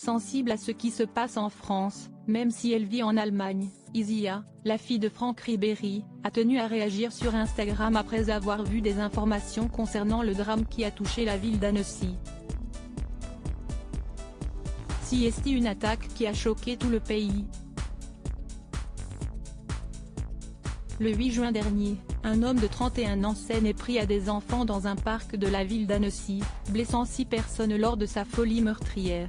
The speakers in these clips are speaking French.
sensible à ce qui se passe en France, même si elle vit en Allemagne. Isia, la fille de Franck Ribéry, a tenu à réagir sur Instagram après avoir vu des informations concernant le drame qui a touché la ville d'Annecy. C'est une attaque qui a choqué tout le pays. Le 8 juin dernier, un homme de 31 ans s'en est pris à des enfants dans un parc de la ville d'Annecy, blessant 6 personnes lors de sa folie meurtrière.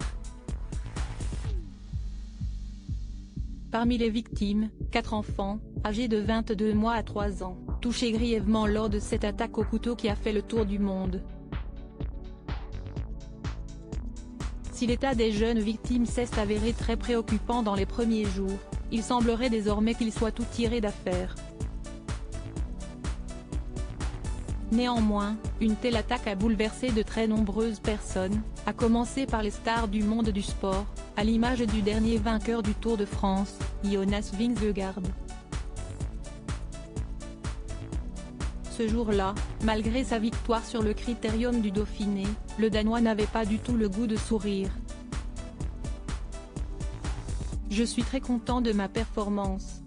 Parmi les victimes, 4 enfants, âgés de 22 mois à 3 ans, touchés grièvement lors de cette attaque au couteau qui a fait le tour du monde. Si l'état des jeunes victimes s'est avéré très préoccupant dans les premiers jours, il semblerait désormais qu'il soit tout tiré d'affaire. Néanmoins, une telle attaque a bouleversé de très nombreuses personnes, à commencer par les stars du monde du sport, à l'image du dernier vainqueur du Tour de France, Jonas Vingegaard. Ce jour-là, malgré sa victoire sur le Critérium du Dauphiné, le Danois n'avait pas du tout le goût de sourire. Je suis très content de ma performance.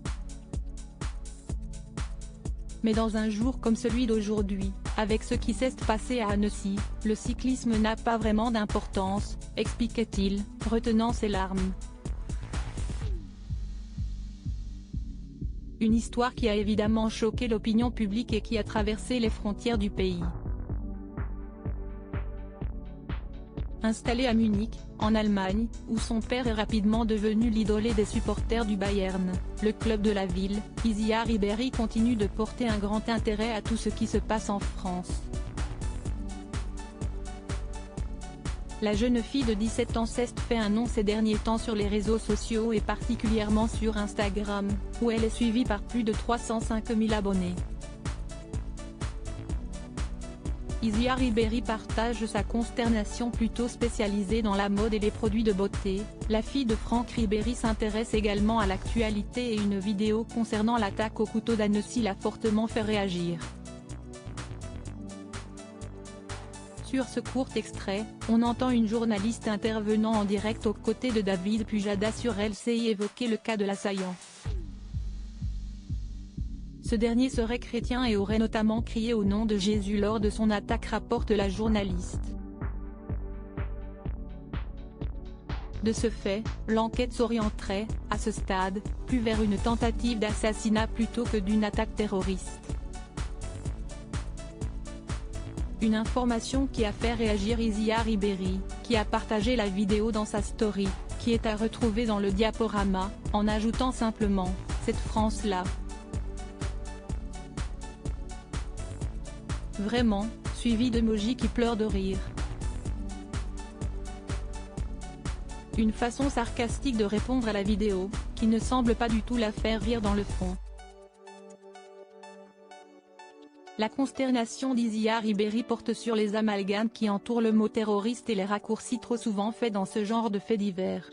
Mais dans un jour comme celui d'aujourd'hui, avec ce qui s'est passé à Annecy, le cyclisme n'a pas vraiment d'importance, expliquait-il, retenant ses larmes. Une histoire qui a évidemment choqué l'opinion publique et qui a traversé les frontières du pays. Installé à Munich, en Allemagne, où son père est rapidement devenu l'idole des supporters du Bayern, le club de la ville, Isia Ribéry continue de porter un grand intérêt à tout ce qui se passe en France. La jeune fille de 17 ans s'est fait un nom ces derniers temps sur les réseaux sociaux et particulièrement sur Instagram, où elle est suivie par plus de 305 000 abonnés. Isia Ribéry partage sa consternation plutôt spécialisée dans la mode et les produits de beauté. La fille de Franck Ribéry s'intéresse également à l'actualité et une vidéo concernant l'attaque au couteau d'Annecy l'a fortement fait réagir. Sur ce court extrait, on entend une journaliste intervenant en direct aux côtés de David Pujada sur LCI évoquer le cas de l'assaillant. Ce dernier serait chrétien et aurait notamment crié au nom de Jésus lors de son attaque, rapporte la journaliste. De ce fait, l'enquête s'orienterait, à ce stade, plus vers une tentative d'assassinat plutôt que d'une attaque terroriste. Une information qui a fait réagir Isia Ribéry, qui a partagé la vidéo dans sa story, qui est à retrouver dans le diaporama, en ajoutant simplement « Cette France-là. Vraiment », suivi d'emojis qui pleurent de rire. Une façon sarcastique de répondre à la vidéo, qui ne semble pas du tout la faire rire dans le fond. La consternation d'Isia Ribéry porte sur les amalgames qui entourent le mot terroriste et les raccourcis trop souvent faits dans ce genre de faits divers.